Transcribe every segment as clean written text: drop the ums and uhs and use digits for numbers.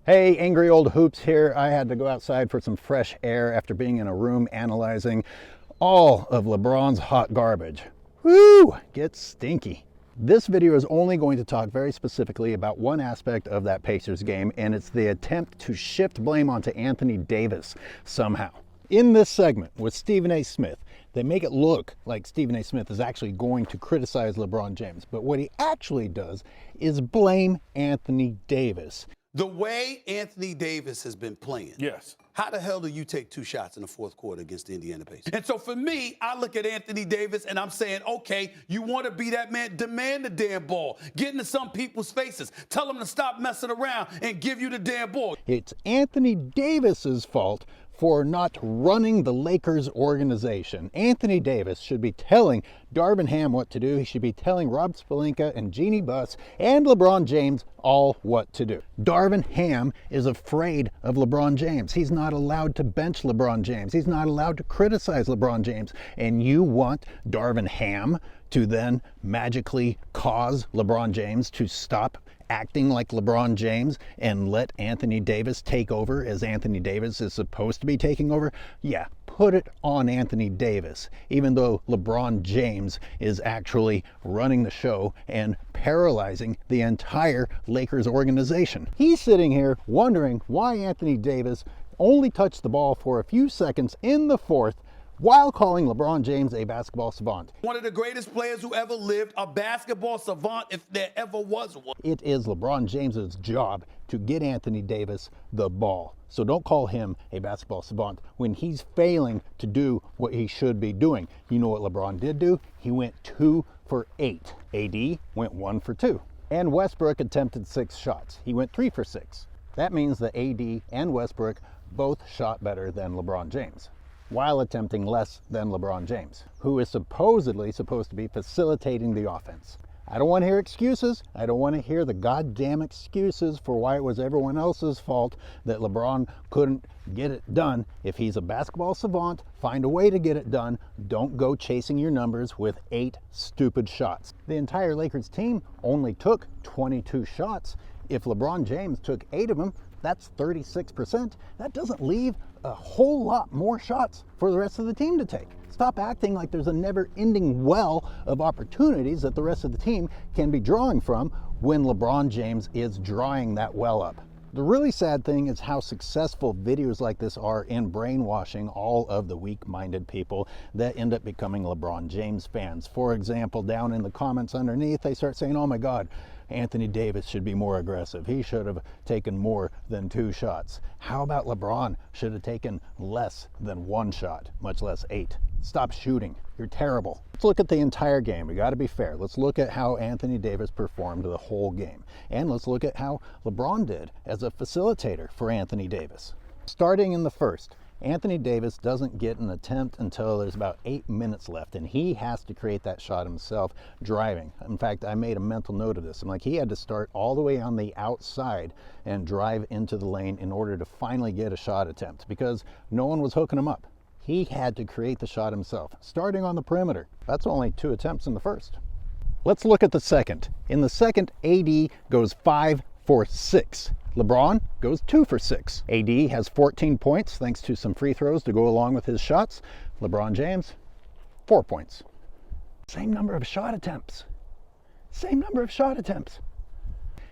Hey, angry old hoops here. I had to go outside for some fresh air after being in a room analyzing all of LeBron's hot garbage. Woo! Gets stinky. This video is only going to talk very specifically about one aspect of that Pacers game, and it's the attempt to shift blame onto Anthony Davis somehow. In this segment with Stephen A. Smith, they make it look like Stephen A. Smith is actually going to criticize LeBron James, but what he actually does is blame Anthony Davis. The way Anthony Davis has been playing. Yes. How the hell do you take 2 shots in the fourth quarter against the Indiana Pacers? And so for me, I look at Anthony Davis and I'm saying, okay, you want to be that man, demand the damn ball. Get into some people's faces. Tell them to stop messing around and give you the damn ball. It's Anthony Davis's fault for not running the Lakers organization. Anthony Davis should be telling Darvin Ham what to do. He should be telling Rob Pelinka and Jeannie Buss and LeBron James all what to do. Darvin Ham is afraid of LeBron James. He's not allowed to bench LeBron James. He's not allowed to criticize LeBron James. And you want Darvin Ham to then magically cause LeBron James to stop acting like LeBron James and let Anthony Davis take over as Anthony Davis is supposed to be taking over? Yeah, put it on Anthony Davis, even though LeBron James is actually running the show and paralyzing the entire Lakers organization. He's sitting here wondering why Anthony Davis only touched the ball for a few seconds in the fourth while calling LeBron James a basketball savant. One of the greatest players who ever lived, a basketball savant if there ever was one. It is LeBron James's job to get Anthony Davis the ball. So don't call him a basketball savant when he's failing to do what he should be doing. You know what LeBron did do? He went 2 for 8. AD went 1 for 2. And Westbrook attempted 6 shots. He went 3 for 6. That means that AD and Westbrook both shot better than LeBron James, while attempting less than LeBron James, who is supposedly supposed to be facilitating the offense. I don't want to hear excuses. I don't want to hear the goddamn excuses for why it was everyone else's fault that LeBron couldn't get it done. If he's a basketball savant, find a way to get it done. Don't go chasing your numbers with 8 stupid shots. The entire Lakers team only took 22 shots. If LeBron James took 8 of them, that's 36%. That doesn't leave a whole lot more shots for the rest of the team to take. Stop acting like there's a never-ending well of opportunities that the rest of the team can be drawing from when LeBron James is drawing that well up. The really sad thing is how successful videos like this are in brainwashing all of the weak-minded people that end up becoming LeBron James fans. For example, down in the comments underneath, they start saying, oh my God, Anthony Davis should be more aggressive. He should have taken more than 2 shots. How about LeBron should have taken less than 1 shot, much less 8? Stop shooting. You're terrible. Let's look at the entire game. We got to be fair. Let's look at how Anthony Davis performed the whole game. And let's look at how LeBron did as a facilitator for Anthony Davis. Starting in the first, Anthony Davis doesn't get an attempt until there's about 8 minutes left, and he has to create that shot himself driving. In fact, I made a mental note of this. I'm like, he had to start all the way on the outside and drive into the lane in order to finally get a shot attempt because no one was hooking him up. He had to create the shot himself, starting on the perimeter. That's only 2 attempts in the first. Let's look at the second. In the second, AD goes 5 for 6. LeBron goes 2 for 6. AD has 14 points thanks to some free throws to go along with his shots. LeBron James, 4 points. Same number of shot attempts. Same number of shot attempts.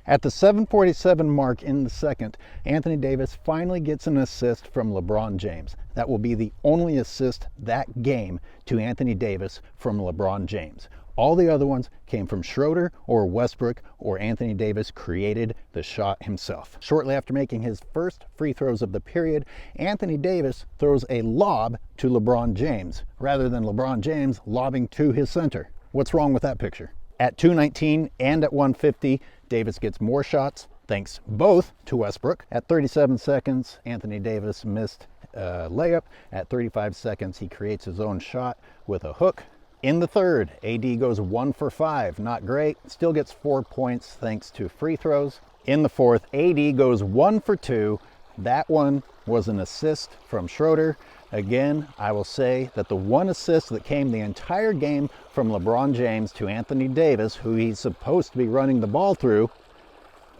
At the 7:47 mark in the second, Anthony Davis finally gets an assist from LeBron James. That will be the only assist that game to Anthony Davis from LeBron James. All the other ones came from Shroeder or Westbrook, or Anthony Davis created the shot himself. Shortly after making his first free throws of the period, Anthony Davis throws a lob to LeBron James, rather than LeBron James lobbing to his center. What's wrong with that picture? At 2:19 and at 1:50, Davis gets more shots, thanks both to Westbrook. At 37 seconds, Anthony Davis missed a layup. At 35 seconds, he creates his own shot with a hook. In the third, AD goes 1 for 5. Not great. Still gets 4 points thanks to free throws. In the fourth, AD goes 1 for 2. That one was an assist from Shroeder. Again, I will say that the one assist that came the entire game from LeBron James to Anthony Davis, who he's supposed to be running the ball through,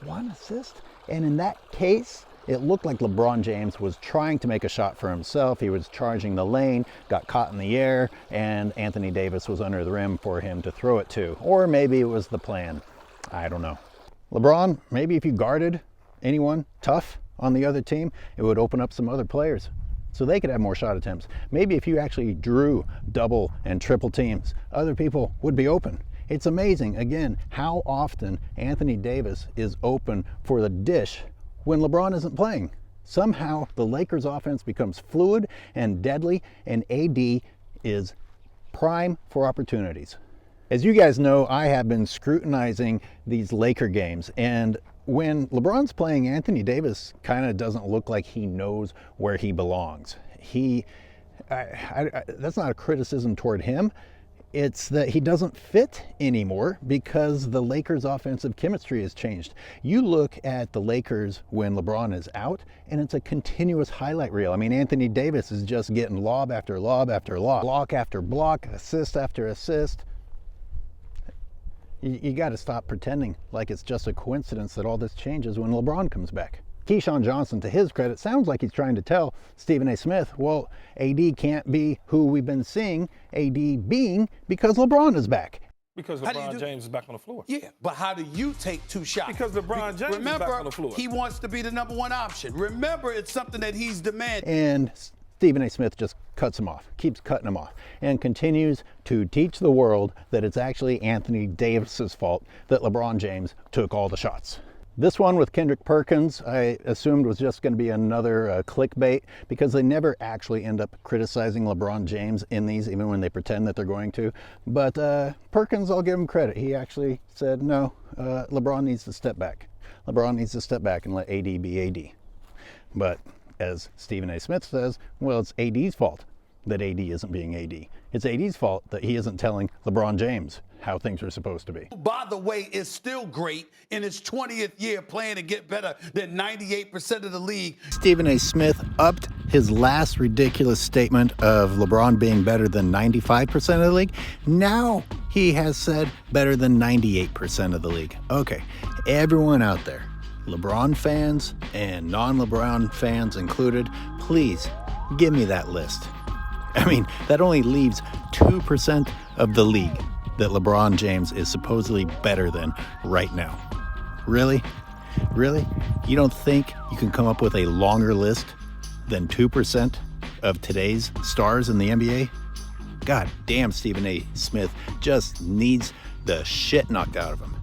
one assist And in that case, it looked like LeBron James was trying to make a shot for himself. He was charging the lane, got caught in the air, and Anthony Davis was under the rim for him to throw it to. Or maybe it was the plan. I don't know. LeBron, maybe if you guarded anyone tough on the other team, it would open up some other players so they could have more shot attempts. Maybe if you actually drew double and triple teams, other people would be open. It's amazing, again, how often Anthony Davis is open for the dish when LeBron isn't playing. Somehow the Lakers offense becomes fluid and deadly, and AD is prime for opportunities. As you guys know, I have been scrutinizing these Laker games, and when LeBron's playing, Anthony Davis kind of doesn't look like he knows where he belongs. That's not a criticism toward him. It's that he doesn't fit anymore because the Lakers' offensive chemistry has changed. You look at the Lakers when LeBron is out, and it's a continuous highlight reel. I mean, Anthony Davis is just getting lob after lob after lob, block after block, assist after assist. You got to stop pretending like it's just a coincidence that all this changes when LeBron comes back. Keyshawn Johnson, to his credit, sounds like he's trying to tell Stephen A. Smith, well, AD can't be who we've been seeing AD being because LeBron is back. Because LeBron James is back on the floor. Yeah, but how do you take two shots? Because LeBron James is back on the floor. Remember, he wants to be the number one option. Remember, it's something that he's demanding. And Stephen A. Smith just cuts him off, keeps cutting him off, and continues to teach the world that it's actually Anthony Davis's fault that LeBron James took all the shots. This one with Kendrick Perkins, I assumed was just going to be another clickbait, because they never actually end up criticizing LeBron James in these, even when they pretend that they're going to. But Perkins, I'll give him credit. He actually said, no, LeBron needs to step back. LeBron needs to step back and let AD be AD. But as Stephen A. Smith says, well, it's AD's fault that AD isn't being AD. It's AD's fault that he isn't telling LeBron James how things are supposed to be. By the way, is still great in his 20th year playing to get better than 98% of the league. Stephen A. Smith upped his last ridiculous statement of LeBron being better than 95% of the league. Now he has said better than 98% of the league. Okay, everyone out there, LeBron fans and non-LeBron fans included, please give me that list. I mean, that only leaves 2% of the league that LeBron James is supposedly better than right now. Really? Really? You don't think you can come up with a longer list than 2% of today's stars in the NBA? God damn, Stephen A. Smith just needs the shit knocked out of him.